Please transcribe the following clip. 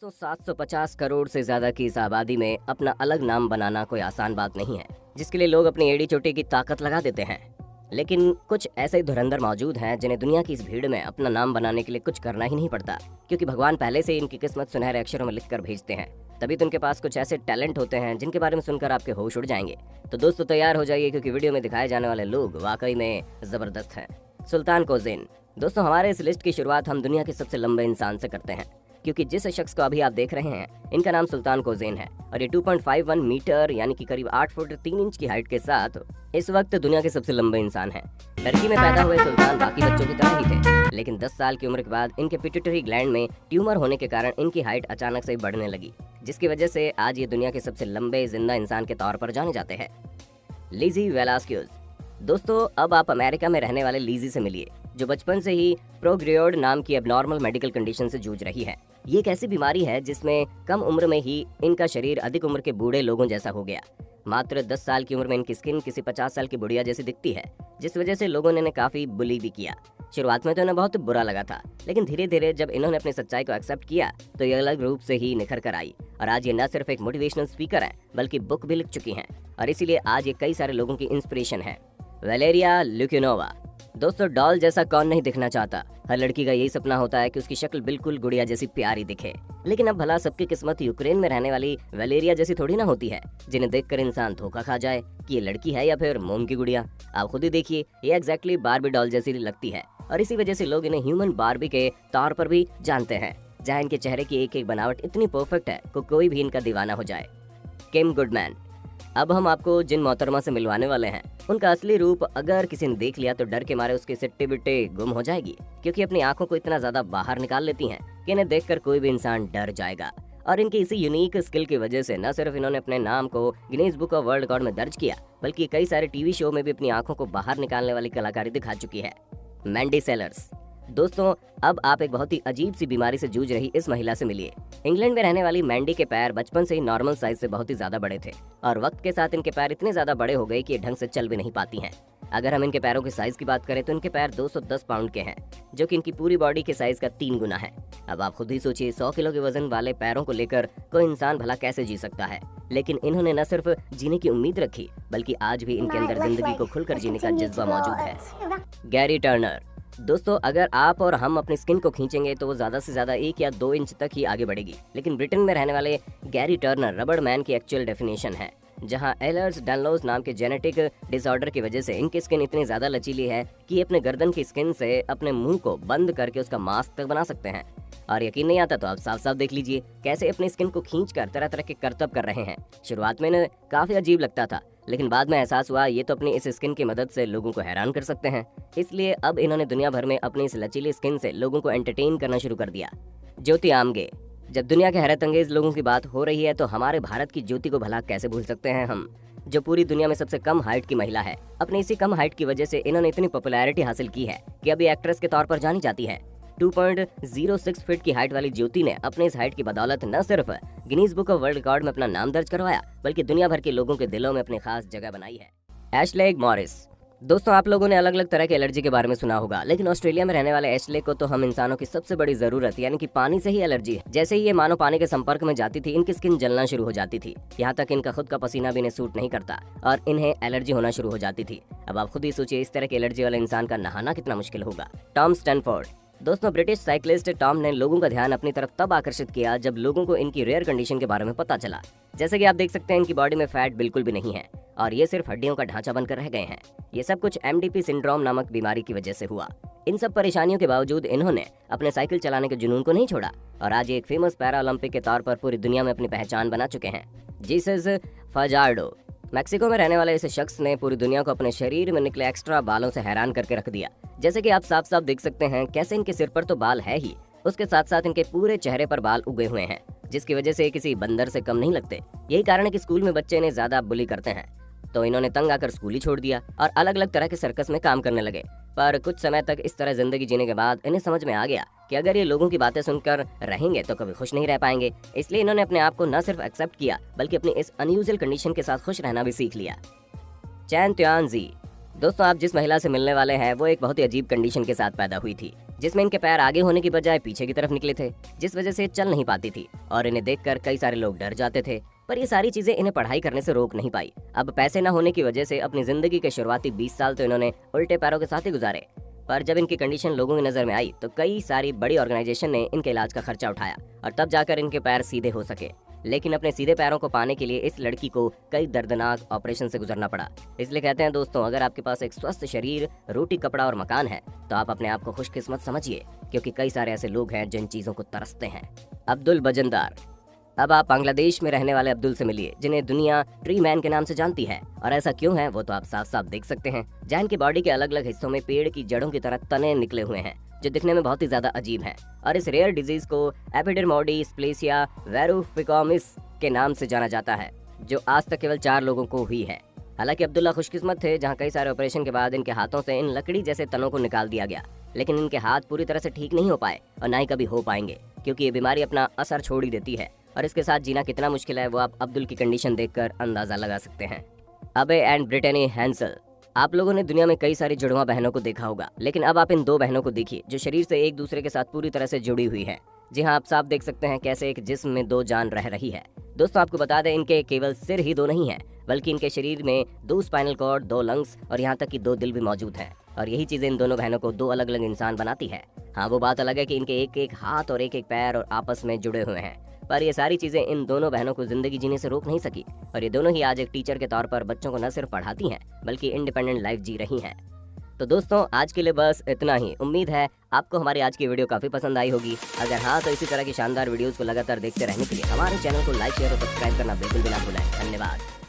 दोस्तों 750 करोड़ से ज्यादा की इस आबादी में अपना अलग नाम बनाना कोई आसान बात नहीं है, जिसके लिए लोग अपनी एड़ी चोटी की ताकत लगा देते हैं। लेकिन कुछ ऐसे धुरंधर मौजूद हैं जिन्हें दुनिया की इस भीड़ में अपना नाम बनाने के लिए कुछ करना ही नहीं पड़ता, क्योंकि भगवान पहले से ही इनकी किस्मत सुनहरे अक्षरों में लिखकर भेजते हैं। तभी तो उनके पास कुछ ऐसे टैलेंट होते हैं जिनके बारे में सुनकर आपके होश उड़ जाएंगे। तो दोस्तों तैयार हो जाइए, क्योंकि वीडियो में दिखाए जाने वाले लोग वाकई में जबरदस्त हैं। सुल्तान कोज़ेन। दोस्तों हमारे इस लिस्ट की शुरुआत हम दुनिया के सबसे लंबे इंसान से करते हैं, क्योंकि जिस शख्स को अभी आप देख रहे हैं इनका नाम सुल्तान कोज़ेन है और ये 2.51 मीटर यानी कि करीब 8 फुट 3 इंच की हाइट के साथ इस वक्त दुनिया के सबसे लंबे इंसान हैं। टर्की में पैदा हुए सुल्तान बाकी बच्चों की तरह ही थे, लेकिन 10 साल की उम्र के बाद इनके पिट्यूटरी ग्लैंड में ट्यूमर होने के कारण इनकी हाइट अचानक से बढ़ने लगी, जिसकी वजह से आज ये दुनिया के सबसे लंबे जिंदा इंसान के तौर पर जाने जाते हैं। लिज़ी वेलास्क्यूज। दोस्तों अब आप अमेरिका में रहने वाले लिज़ी से मिलिए, जो बचपन से ही प्रोग्रियोड नाम की एबनॉर्मल मेडिकल कंडीशन से जूझ रही है। ये एक ऐसी बीमारी है जिसमें कम उम्र में ही इनका शरीर अधिक उम्र के बूढ़े लोगों जैसा हो गया। मात्र 10 साल की उम्र में इनकी स्किन किसी 50 साल की बुढ़िया जैसी दिखती है, जिस वजह से लोगों ने इन्हें काफी बुली भी किया। शुरुआत में तो इन्हें बहुत बुरा लगा था, लेकिन धीरे धीरे जब इन्होंने अपनी सच्चाई को एक्सेप्ट किया तो ये अलग रूप से ही निखर कर आई और आज ये न सिर्फ एक मोटिवेशनल स्पीकर है बल्कि बुक भी लिख चुकी हैं और इसीलिए आज ये कई सारे लोगों की इंस्पिरेशन है। वैलेरिया ल्यूकिनोवा। दोस्तों डॉल जैसा कौन नहीं दिखना चाहता, हर लड़की का यही सपना होता है कि उसकी शक्ल बिल्कुल गुड़िया जैसी प्यारी दिखे। लेकिन अब भला सबकी किस्मत यूक्रेन में रहने वाली वैलेरिया जैसी थोड़ी ना होती है, जिन्हें देखकर इंसान धोखा खा जाए कि ये लड़की है या फिर मोम की गुड़िया। आप खुद ही देखिए, ये एग्जैक्टली बारबी डॉल जैसी लगती है और इसी वजह से लोग इन्हें ह्यूमन बारबी के तौर पर भी जानते हैं, जहाँ इनके चेहरे की एक एक बनावट इतनी परफेक्ट है कि कोई भी इनका दीवाना हो जाए। किम गुडमैन। अब हम आपको जिन मोहतरमा से मिलवाने वाले हैं उनका असली रूप अगर किसी ने देख लिया तो डर के मारे उसकी सिट्टी बिट्टी गुम हो जाएगी, क्योंकि अपनी आंखों को इतना ज्यादा बाहर निकाल लेती हैं कि इन्हें देखकर कोई भी इंसान डर जाएगा। और इनकी इसी यूनिक स्किल की वजह से न सिर्फ इन्होंने अपने नाम को Guinness book of world record में दर्ज किया, बल्कि कई सारे टीवी शो में भी अपनी आंखों को बाहर निकालने वाली कलाकारी दिखा चुकी है। मैंडी सेलर्स। दोस्तों अब आप एक बहुत ही अजीब सी बीमारी से जूझ रही इस महिला से मिलिए। इंग्लैंड में रहने वाली मैंडी के पैर बचपन से ही नॉर्मल साइज से बहुत ही ज्यादा बड़े थे और वक्त के साथ इनके पैर इतने ज्यादा बड़े हो गए कि ये ढंग से चल भी नहीं पाती हैं। अगर हम इनके पैरों के साइज की बात करें तो इनके पैर 210 पाउंड के हैं, जो कि इनकी पूरी बॉडी के साइज का 3 गुना है। अब आप खुद ही सोचिए, 100 किलो के वजन वाले पैरों को लेकर कोई इंसान भला कैसे जी सकता है। लेकिन इन्होंने न सिर्फ जीने की उम्मीद रखी, बल्कि आज भी इनके अंदर जिंदगी को खुलकर जीने का जज्बा मौजूद है। Gary Turner. दोस्तों अगर आप और हम अपनी स्किन को खींचेंगे तो वो ज्यादा से ज्यादा 1 या 2 इंच तक ही आगे बढ़ेगी, लेकिन ब्रिटेन में रहने वाले गैरी टर्नर रबड़ मैन की एक्चुअल डेफिनेशन है, जहां एलर्स डैनलोस नाम के जेनेटिक डिसऑर्डर की वजह से इनकी स्किन इतनी ज्यादा लचीली है कि ये अपने गर्दन की स्किन से अपने मुंह को बंद करके उसका मास्क तक बना सकते हैं। और यकीन नहीं आता तो आप साफ साफ देख लीजिए कैसे अपनी स्किन को खींचकर तरह तरह के करतब कर रहे हैं। शुरुआत में इन्हें काफी अजीब लगता था, लेकिन बाद में एहसास हुआ ये तो अपनी इस स्किन की मदद से लोगों को हैरान कर सकते हैं, इसलिए अब इन्होंने दुनिया भर में अपनी इस लचीली स्किन से लोगों को एंटरटेन करना शुरू कर दिया। ज्योति आमगे। जब दुनिया के हैरत अंगेज लोगों की बात हो रही है तो हमारे भारत की ज्योति को भला कैसे भूल सकते हैं हम, जो पूरी दुनिया में सबसे कम हाइट की महिला है। अपनी इसी कम हाइट की वजह से इन्होंने इतनी पॉपुलैरिटी हासिल की है कि अभी एक्ट्रेस के तौर पर जानी जाती है। 2.06 फीट की हाइट वाली ज्योति ने अपने इस हाइट की बदौलत न सिर्फ Guinness book of world record में अपना नाम दर्ज करवाया, बल्कि दुनिया भर के लोगों के दिलों में अपनी खास जगह बनाई है। Ashley Morris. दोस्तों आप लोगों ने अलग अलग तरह के एलर्जी के बारे में सुना होगा, लेकिन ऑस्ट्रेलिया में रहने वाले एशले को तो हम इंसानों की सबसे बड़ी जरूरत यानी कि पानी से ही एलर्जी है। जैसे ही ये मानो पानी के संपर्क में जाती थी इनकी स्किन जलना शुरू हो जाती थी, यहाँ तक इनका खुद का पसीना भी इन्हें सूट नहीं करता और इन्हें एलर्जी होना शुरू हो जाती थी। अब आप खुद ही सोचिए इस तरह के एलर्जी वाले इंसान का नहाना कितना मुश्किल होगा। Tom Stanford. दोस्तों ब्रिटिश साइकिलिस्ट टॉम ने लोगों का ध्यान अपनी तरफ तब आकर्षित किया जब लोगों को इनकी रेयर कंडीशन के बारे में पता चला। जैसे कि आप देख सकते हैं इनकी बॉडी में फैट बिल्कुल भी नहीं है और ये सिर्फ हड्डियों का ढांचा बनकर रह गए हैं। ये सब कुछ MDP सिंड्रोम नामक बीमारी की वजह से हुआ। इन सब परेशानियों के बावजूद इन्होंने अपने साइकिल चलाने के जुनून को नहीं छोड़ा और आज ये एक फेमस पैरा ओलंपिक के तौर पर पूरी दुनिया में अपनी पहचान बना चुके हैं। जीसस फजार्डो। मैक्सिको में रहने वाले इस शख्स ने पूरी दुनिया को अपने शरीर में निकले एक्स्ट्रा बालों से हैरान करके रख दिया। जैसे कि आप साफ साफ देख सकते हैं कैसे इनके सिर पर तो बाल है ही, उसके साथ साथ इनके पूरे चेहरे पर बाल उगे हुए हैं, जिसकी वजह से किसी बंदर से कम नहीं लगते। यही कारण है कि स्कूल में बच्चे इन्हें ज्यादा बुली करते हैं, तो इन्होंने तंग आकर स्कूल ही छोड़ दिया और अलग अलग तरह के सर्कस में काम करने लगे। पर कुछ समय तक इस तरह जिंदगी जीने के बाद इन्हें समझ में आ गया कि अगर ये लोगों की बातें सुनकर रहेंगे तो कभी खुश नहीं रह पाएंगे, इसलिए इन्होंने अपने आप को न सिर्फ एक्सेप्ट किया बल्कि अपनी इस अनयूजुअल कंडीशन के साथ खुश रहना भी सीख लिया। चैन त्यान जी। दोस्तों, आप जिस महिला से मिलने वाले हैं वो एक बहुत ही अजीब कंडीशन के साथ पैदा हुई थी, जिसमें इनके पैर आगे होने की बजाय पीछे की तरफ निकले थे, जिस वजह से चल नहीं पाती थी और इन्हें देखकर कई सारे लोग डर जाते थे। पर ये सारी चीजें इन्हें पढ़ाई करने से रोक नहीं पाई। अब पैसे न होने की वजह से अपनी जिंदगी के शुरुआती 20 साल तो इन्होंने उल्टे पैरों के साथ ही गुजारे। पर जब इनकी कंडीशन लोगों की नजर में आई तो कई सारी बड़ी ऑर्गेनाइजेशन ने इनके इलाज का खर्चा उठाया और तब जाकर इनके पैर सीधे हो सके। लेकिन अपने सीधे पैरों को पाने के लिए इस लड़की को कई दर्दनाक ऑपरेशन से गुजरना पड़ा। इसलिए कहते हैं दोस्तों, अगर आपके पास एक स्वस्थ शरीर, रोटी, कपड़ा और मकान है तो आप अपने आप को खुशकिस्मत समझिए, क्योंकि कई सारे ऐसे लोग हैं जिन चीजों को तरसते हैं। अब्दुल बजनदार। अब आप बांग्लादेश में रहने वाले अब्दुल से मिलिए, जिन्हें दुनिया ट्री मैन के नाम से जानती है। और ऐसा क्यों है वो तो आप साफ साफ देख सकते हैं, जहाँ इनकी बॉडी के अलग अलग हिस्सों में पेड़ की जड़ों की तरह तने निकले हुए हैं, जो दिखने में बहुत ही ज्यादा अजीब है। और इस रेयर डिजीज को एपिडर्मोडिस्प्लेसिया वेरुफिकोमिस के नाम से जाना जाता है, जो आज तक केवल 4 लोगों को हुई है। हालांकि अब्दुल्ला खुशकिस्मत थे, जहां कई सारे ऑपरेशन के बाद इनके हाथों से इन लकड़ी जैसे तनों को निकाल दिया गया, लेकिन इनके हाथ पूरी तरह से ठीक नहीं हो पाए और ना ही कभी हो पाएंगे, क्योंकि ये बीमारी अपना असर छोड़ ही देती है। और इसके साथ जीना कितना मुश्किल है वो आप अब्दुल की कंडीशन देखकर अंदाजा लगा सकते हैं। अबे एंड ब्रिटेनी हैंसल। आप लोगों ने दुनिया में कई सारी जुड़वा बहनों को देखा होगा, लेकिन अब आप इन 2 बहनों को देखिए जो शरीर से एक दूसरे के साथ पूरी तरह से जुड़ी हुई है। जी हाँ, आप साफ देख सकते हैं कैसे एक जिस्म में 2 जान रह रही है। दोस्तों, आपको बता दें, इनके केवल सिर ही 2 नहीं है, बल्कि इनके शरीर में 2 स्पाइनल कॉर्ड, 2 लंग्स और यहाँ तक कि 2 दिल भी मौजूद हैं। और यही चीजें इन दोनों बहनों को 2 अलग अलग इंसान बनाती है। हाँ, वो बात अलग है कि इनके एक एक हाथ और एक एक पैर और आपस में जुड़े हुए हैं, पर ये सारी चीजें इन दोनों बहनों को जिंदगी जीने से रोक नहीं सकी। और ये दोनों ही आज एक टीचर के तौर पर बच्चों को न सिर्फ पढ़ाती हैं, बल्कि इंडिपेंडेंट लाइफ जी रही हैं। तो दोस्तों, आज के लिए बस इतना ही। उम्मीद है आपको हमारी आज की वीडियो काफी पसंद आई होगी। अगर हाँ, तो इसी तरह की शानदार वीडियोस को लगातार देखते रहने के लिए हमारे चैनल को लाइक, शेयर और सब्सक्राइब करना बिल्कुल भी ना भूलें। धन्यवाद।